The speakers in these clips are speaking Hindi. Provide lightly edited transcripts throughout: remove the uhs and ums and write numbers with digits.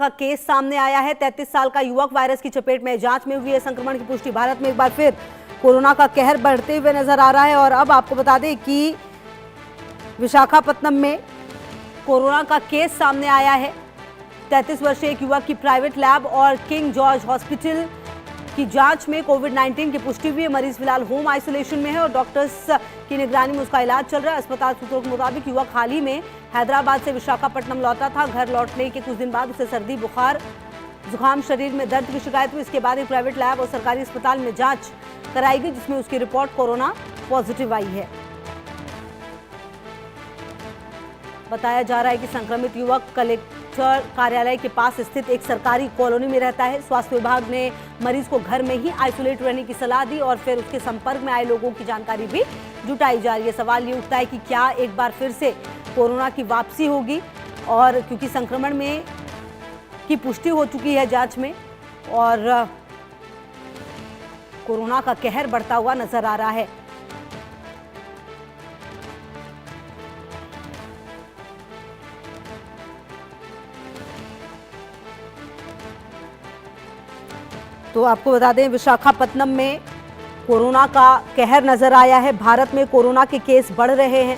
का केस सामने आया है। 33 साल का युवक वायरस की चपेट में, जांच में हुई है संक्रमण की पुष्टि। भारत में एक बार फिर कोरोना का कहर बढ़ते हुए नजर आ रहा है। और अब आपको बता दें कि विशाखापत्तनम में कोरोना का केस सामने आया है। 33 वर्षीय एक युवक की प्राइवेट लैब और किंग जॉर्ज हॉस्पिटल की जांच में कोविड-19 की पुष्टि हुई है। मरीज फिलहाल होम आइसोलेशन में है और डॉक्टर्स की निगरानी में उसका इलाज चल रहा है। अस्पताल सूत्रों के मुताबिक युवक हाल ही में हैदराबाद से विशाखापट्टनम लौटा था। घर लौटने के कुछ दिन बाद उसे सर्दी, बुखार, जुकाम, शरीर में दर्द की शिकायत हुई। इसके बाद एक प्राइवेट लैब और सरकारी अस्पताल में जांच कराई गई, जिसमें उसकी रिपोर्ट कोरोना पॉजिटिव आई है। बताया जा रहा है कि संक्रमित युवक कलेक्टर कार्यालय के पास स्थित एक सरकारी कॉलोनी में रहता है। स्वास्थ्य विभाग ने मरीज को घर में ही आइसोलेट रहने की सलाह दी और फिर उसके संपर्क में आए लोगों की जानकारी भी जुटाई जा रही है। सवाल ये उठता है कि क्या एक बार फिर से कोरोना की वापसी होगी, और क्योंकि संक्रमण में की पुष्टि हो चुकी है जांच में और कोरोना का कहर बढ़ता हुआ नजर आ रहा है। तो आपको बता दें, विशाखापत्तनम में कोरोना का कहर नजर आया है। भारत में कोरोना के केस बढ़ रहे हैं।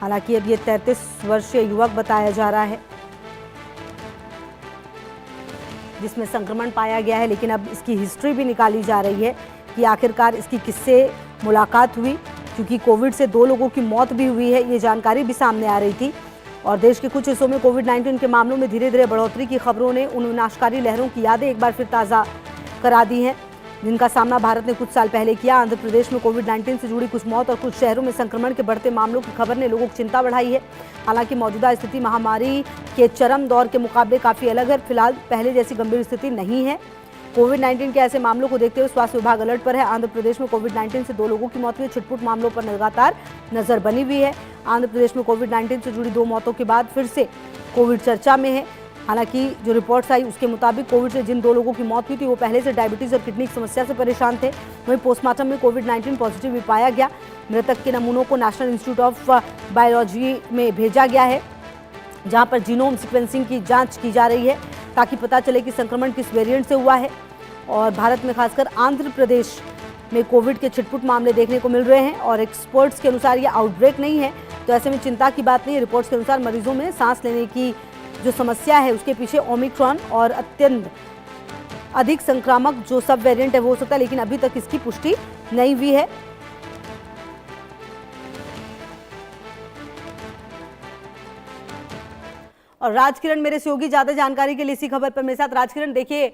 हालांकि अब ये 33 वर्षीय युवक बताया जा रहा है जिसमें संक्रमण पाया गया है, लेकिन अब इसकी हिस्ट्री भी निकाली जा रही है कि आखिरकार इसकी किससे मुलाकात हुई, क्योंकि कोविड से 2 लोगों की मौत भी हुई है। ये जानकारी भी सामने आ रही थी। और देश के कुछ हिस्सों में कोविड-19 के मामलों में धीरे धीरे बढ़ोतरी की खबरों ने उन विनाशकारी लहरों की यादें एक बार फिर ताज़ा करा दी हैं, जिनका सामना भारत ने कुछ साल पहले किया। आंध्र प्रदेश में कोविड-19 से जुड़ी कुछ मौत और कुछ शहरों में संक्रमण के बढ़ते मामलों की खबर ने लोगों की चिंता बढ़ाई है। हालांकि मौजूदा स्थिति महामारी के चरम दौर के मुकाबले काफ़ी अलग है। फिलहाल पहले जैसी गंभीर स्थिति नहीं है। कोविड-19 के ऐसे मामलों को देखते हुए स्वास्थ्य विभाग अलर्ट पर है। आंध्र प्रदेश में कोविड-19 से 2 लोगों की मौत हुई। छिटपुट मामलों पर लगातार नजर बनी हुई है। आंध्र प्रदेश में कोविड-19 से जुड़ी 2 मौतों के बाद फिर से कोविड चर्चा में है। हालांकि जो रिपोर्ट्स आई उसके मुताबिक कोविड से जिन 2 लोगों की मौत हुई थी वो पहले से डायबिटीज और किडनी की समस्या से परेशान थे। वहीं पोस्टमार्टम में कोविड-19 पॉजिटिव भी पाया गया। मृतक के नमूनों को नेशनल इंस्टीट्यूट ऑफ बायोलॉजी में भेजा गया है, जहां पर जीनोम सीक्वेंसिंग की जांच की जा रही है ताकि पता चले कि संक्रमण किस वेरिएंट से हुआ है। और भारत में खासकर आंध्र प्रदेश में कोविड के छिटपुट मामले देखने को मिल रहे हैं और एक्सपर्ट्स के अनुसार ये आउटब्रेक नहीं है, तो ऐसे में चिंता की बात नहीं है। रिपोर्ट्स के अनुसार मरीजों में सांस लेने की जो समस्या है उसके पीछे ओमिक्रॉन और अत्यंत अधिक संक्रामक जो सब वेरिएंट है वो हो सकता है, लेकिन अभी तक इसकी पुष्टि नहीं हुई है। और राजकिरण मेरे सहयोगी ज्यादा जानकारी के लिए इसी खबर पर मेरे साथ। राजकिरण, देखिए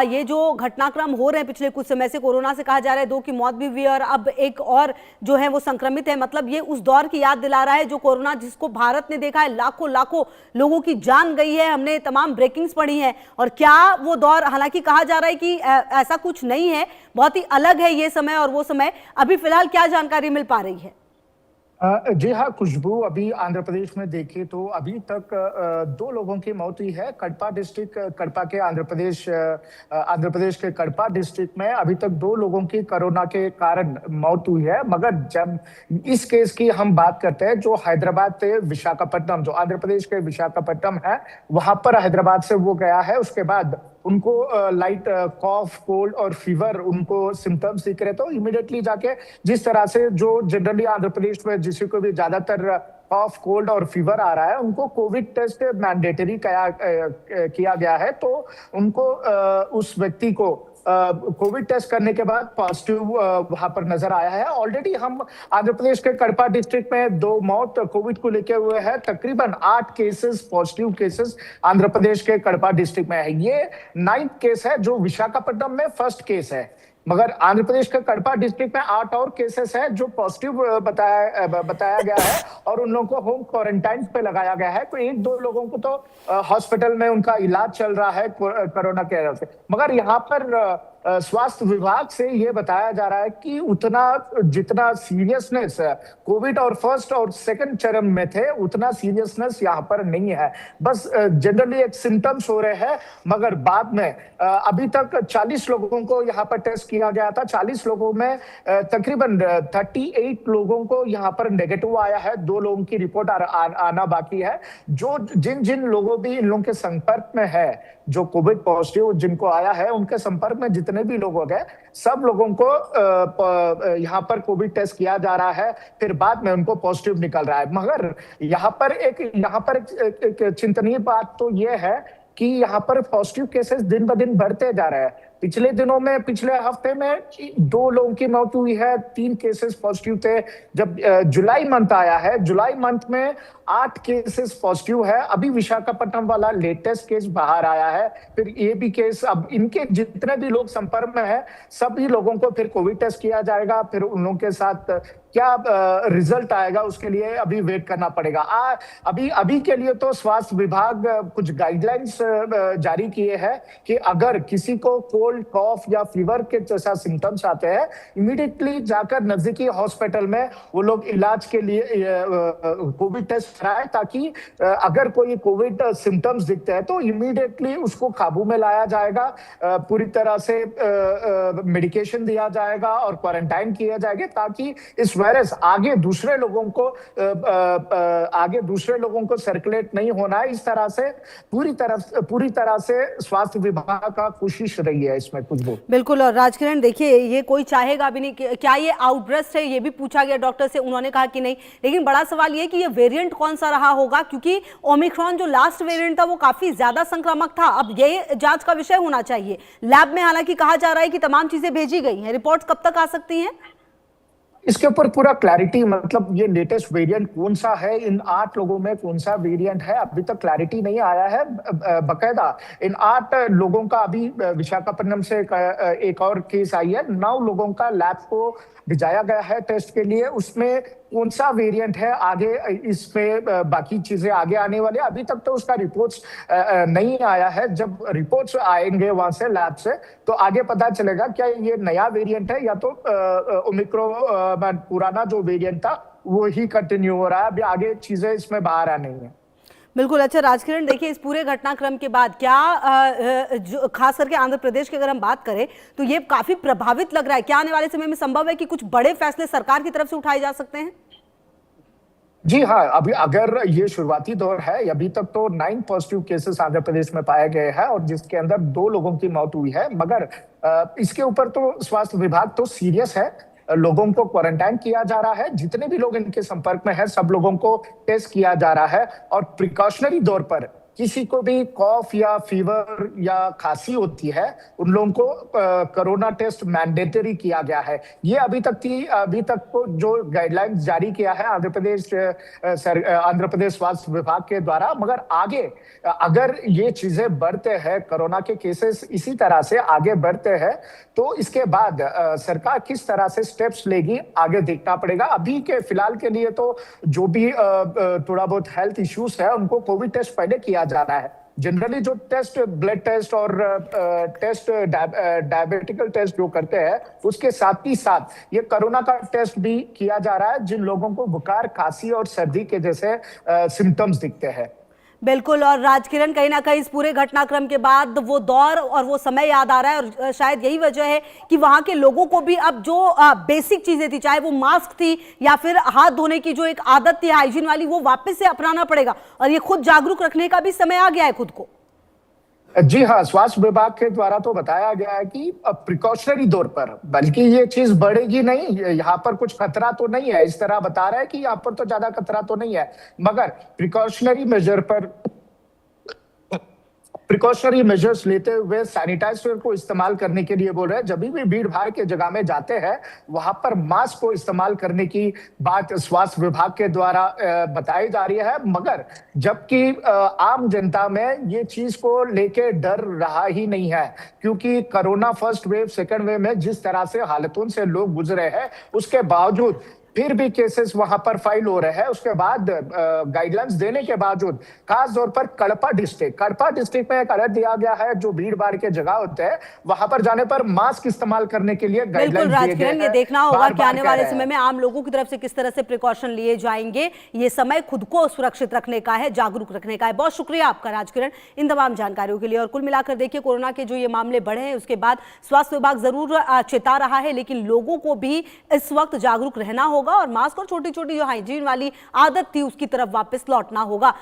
ये जो घटनाक्रम हो रहे हैं पिछले कुछ समय से, कोरोना से कहा जा रहा है 2 की मौत भी हुई और अब एक और जो है वो संक्रमित है। मतलब ये उस दौर की याद दिला रहा है जो कोरोना, जिसको भारत ने देखा है लाखों लाखों लोगों की जान गई है। हमने तमाम ब्रेकिंग्स पढ़ी हैं। और क्या वो दौर, हालांकि कहा जा रहा है कि ऐसा कुछ नहीं है, बहुत ही अलग है ये समय और वो समय। अभी फिलहाल क्या जानकारी मिल पा रही है? जी हाँ खुशबू, अभी आंध्र प्रदेश में देखें तो अभी तक 2 लोगों की मौत हुई है। कडपा डिस्ट्रिक्ट, कडपा के आंध्र प्रदेश के कडपा डिस्ट्रिक्ट में अभी तक 2 लोगों की कोरोना के कारण मौत हुई है। मगर जब इस केस की हम बात करते हैं, जो हैदराबाद से विशाखापट्टनम, जो आंध्र प्रदेश के विशाखापट्टनम है, वहां पर हैदराबाद से वो गया है। उसके बाद उनको लाइट कॉफ, कोल्ड और फीवर उनको सिम्टम्स दिख रहे, तो इमीडिएटली जाके, जिस तरह से जो जनरली आंध्र प्रदेश में जिसी को भी ज्यादातर कॉफ, कोल्ड और फीवर आ रहा है, उनको कोविड टेस्ट मैंडेटरी किया गया है। तो उनको उस व्यक्ति को कोविड टेस्ट करने के बाद पॉजिटिव वहां पर नजर आया है। ऑलरेडी हम आंध्र प्रदेश के कडपा डिस्ट्रिक्ट में 2 मौत कोविड को लेके हुए हैं। तकरीबन 8 cases, positive cases Andhra Pradesh के कडपा डिस्ट्रिक्ट में है। ये 9th केस है, जो विशाखापट्टनम में फर्स्ट केस है। मगर आंध्र प्रदेश के कडपा डिस्ट्रिक्ट में 8 और केसेस है जो पॉजिटिव बताया गया है और उन लोगों को होम क्वारंटाइन पे लगाया गया है। कोई 1-2 लोगों को तो हॉस्पिटल में उनका इलाज चल रहा है कोरोना के वजह से। मगर यहाँ पर स्वास्थ्य विभाग से ये बताया जा रहा है कि उतना जितना सीरियसनेस कोविड और फर्स्ट और सेकंड चरण में थे, उतना सीरियसनेस यहाँ पर नहीं है। बस जनरली एक सिम्टम्स हो रहे हैं, मगर बाद में अभी तक 40 लोगों को यहाँ पर टेस्ट किया गया था। 40 लोगों में तकरीबन 38 लोगों को यहाँ पर नेगेटिव आया है। 2 लोगों की रिपोर्ट आना बाकी है। जो जिन लोगों भी इन लोगों के संपर्क में है, जो कोविड पॉजिटिव जिनको आया है, उनके संपर्क में जितने भी लोग हो गए, सब लोगों को यहाँ पर कोविड टेस्ट किया जा रहा है, फिर बाद में उनको पॉजिटिव निकल रहा है। मगर यहाँ पर एक चिंतनीय बात तो ये है कि यहाँ पर पॉजिटिव केसेस दिन ब दिन बढ़ते जा रहे हैं। पिछले दिनों में, पिछले हफ्ते में 2 लोगों की मौत हुई है, 3 केसेस पॉजिटिव थे। जब जुलाई मंथ आया है, जुलाई मंथ में 8 केसेस पॉजिटिव है। अभी विशाखापट्टनम वाला लेटेस्ट केस बाहर आया है, फिर ये भी केस। अब इनके जितने भी लोग संपर्क में है, सभी लोगों को फिर कोविड टेस्ट किया जाएगा। फिर उन लोगों के साथ क्या रिजल्ट आएगा, उसके लिए अभी वेट करना पड़ेगा। अभी के लिए तो स्वास्थ्य विभाग कुछ गाइडलाइंस जारी किए हैं कि अगर किसी को कोल्ड, कॉफ या फीवर के जैसा सिम्टम्स आते हैं, इमीडिएटली जाकर नजदीकी हॉस्पिटल में वो लोग इलाज के लिए कोविड टेस्ट कराएं, ताकि अगर कोई कोविड सिम्टम्स दिखते हैं तो इमीडिएटली उसको काबू में लाया जाएगा। पूरी तरह से मेडिकेशन दिया जाएगा और क्वारंटाइन किया जाएगा, ताकि इस वायरस आगे दूसरे लोगों को सर्कुलेट नहीं होना है। इस तरह से पूरी तरह से स्वास्थ्य विभाग का कोशिश रही है इसमें कुछ वो। बिल्कुल। और राजकिरण, देखिए, ये कोई चाहेगा भी नहीं, क्या ये आउटब्रेस्ट है, ये भी पूछा गया डॉक्टर से, उन्होंने कहा कि नहीं। लेकिन बड़ा सवाल ये कि ये वेरिएंट कौन सा रहा होगा, क्योंकि ओमिक्रॉन जो लास्ट वेरिएंट था वो काफी ज्यादा संक्रामक था। अब ये जांच का विषय होना चाहिए। लैब में हालांकि कहा जा रहा है कि तमाम चीजें भेजी गई हैं, रिपोर्ट्स कब तक आ सकती हैं? इसके ऊपर पूरा क्लैरिटी, मतलब ये लेटेस्ट वेरिएंट कौन सा है, इन 8 लोगों में कौन सा वेरिएंट है, अभी तक क्लैरिटी नहीं आया है। बकायदा इन 8 लोगों का अभी विशाखापट्टनम से एक और केस आई है। 9 लोगों का लैब को भेजाया गया है टेस्ट के लिए। उसमें कौन सा वेरिएंट है, आगे इसमें बाकी चीजें आगे आने वाली। अभी तक तो उसका रिपोर्ट्स नहीं आया है। जब रिपोर्ट्स आएंगे वहां से, लैब से, तो आगे पता चलेगा क्या ये नया वेरिएंट है या तो ओमिक्रॉन पुराना जो वेरिएंट था वो ही कंटिन्यू हो रहा है। अभी आगे चीजें इसमें बाहर आ नहीं है। बिल्कुल। अच्छा राजकिरण, देखिए, इस पूरे घटनाक्रम के बाद क्या जो खास करके आंध्र प्रदेश की अगर हम बात करें तो ये काफी प्रभावित लग रहा है। क्या आने वाले समय में संभव है कि कुछ बड़े फैसले सरकार की तरफ से उठाए जा सकते हैं? जी हाँ, अभी अगर ये शुरुआती दौर है, अभी तक तो 9 पॉजिटिव केसेस आंध्र प्रदेश में पाए गए हैं और जिसके अंदर 2 लोगों की मौत हुई है। मगर इसके ऊपर तो स्वास्थ्य विभाग तो सीरियस है। लोगों को क्वारंटाइन किया जा रहा है, जितने भी लोग इनके संपर्क में हैं सब लोगों को टेस्ट किया जा रहा है। और प्रिकॉशनरी तौर पर किसी को भी कॉफ या फीवर या खांसी होती है, उन लोगों को कोरोना टेस्ट मैंडेटरी किया गया है। ये अभी तक को जो गाइडलाइंस जारी किया है आंध्र प्रदेश स्वास्थ्य विभाग के द्वारा। मगर आगे अगर ये चीजें बढ़ते हैं, कोरोना के केसेस इसी तरह से आगे बढ़ते हैं, तो इसके बाद सरकार किस तरह से स्टेप्स लेगी आगे देखना पड़ेगा। अभी के फिलहाल के लिए तो जो भी थोड़ा बहुत हेल्थ इश्यूज है, उनको कोविड टेस्ट पहले किया जाना है। जनरली जो टेस्ट, ब्लड टेस्ट और टेस्ट डायबिटिकल टेस्ट जो करते हैं, उसके साथ ही साथ ये कोरोना का टेस्ट भी किया जा रहा है, जिन लोगों को बुखार, खांसी और सर्दी के जैसे सिम्टम्स दिखते हैं। बिल्कुल। और राजकिरण, कहीं ना कहीं इस पूरे घटनाक्रम के बाद वो दौर और वो समय याद आ रहा है, और शायद यही वजह है कि वहां के लोगों को भी अब जो बेसिक चीजें थी, चाहे वो मास्क थी या फिर हाथ धोने की जो एक आदत थी हाइजीन वाली, वो वापस से अपनाना पड़ेगा। और ये खुद जागरूक रखने का भी समय आ गया है खुद को। जी हाँ, स्वास्थ्य विभाग के द्वारा तो बताया गया है कि प्रिकॉशनरी तौर पर, बल्कि ये चीज बढ़ेगी नहीं, यहाँ पर कुछ खतरा तो नहीं है। इस तरह बता रहा है कि यहाँ पर तो ज्यादा खतरा तो नहीं है, मगर प्रिकॉशनरी मेजर्स लेते हुए सैनिटाइजर को इस्तेमाल करने के लिए बोल रहे हैं। जब भी भीड़ भाड़ के जगह में जाते हैं, वहां पर मास्क को इस्तेमाल करने की बात स्वास्थ्य विभाग के द्वारा बताई जा रही है। मगर जबकि आम जनता में ये चीज को लेके डर रहा ही नहीं है, क्योंकि corona first wave, second wave में जिस तरह से हालतों से लोग गुजरे हैं, उसके बावजूद फिर भी केसेस वहां पर फाइल हो रहे हैं। उसके बाद गाइडलाइंस देने के बावजूद खास तौर पर कड़पा डिस्ट्रिक्ट में एक अलर्ट दिया गया है। जो भीड़ भाड़ के जगह होते हैं वहां पर जाने पर मास्क इस्तेमाल करने के लिए बिल्कुल गाइडलाइंस दिए गए राजकिरण, ये हैं। देखना होगा बार कि बार आने कह वाले रहे समय हैं। में आम लोगों की तरफ से किस तरह से प्रिकॉशन लिए जाएंगे। ये समय खुद को सुरक्षित रखने का है, जागरूक रखने का है। बहुत शुक्रिया आपका राजकिरण इन तमाम जानकारियों के लिए। और कुल मिलाकर देखिए, कोरोना के जो ये मामले बढ़े हैं उसके बाद स्वास्थ्य विभाग जरूर चेता रहा है, लेकिन लोगों को भी इस वक्त जागरूक रहना होगा और मास्क और छोटी छोटी जो हाइजीन वाली आदत थी उसकी तरफ वापस लौटना होगा।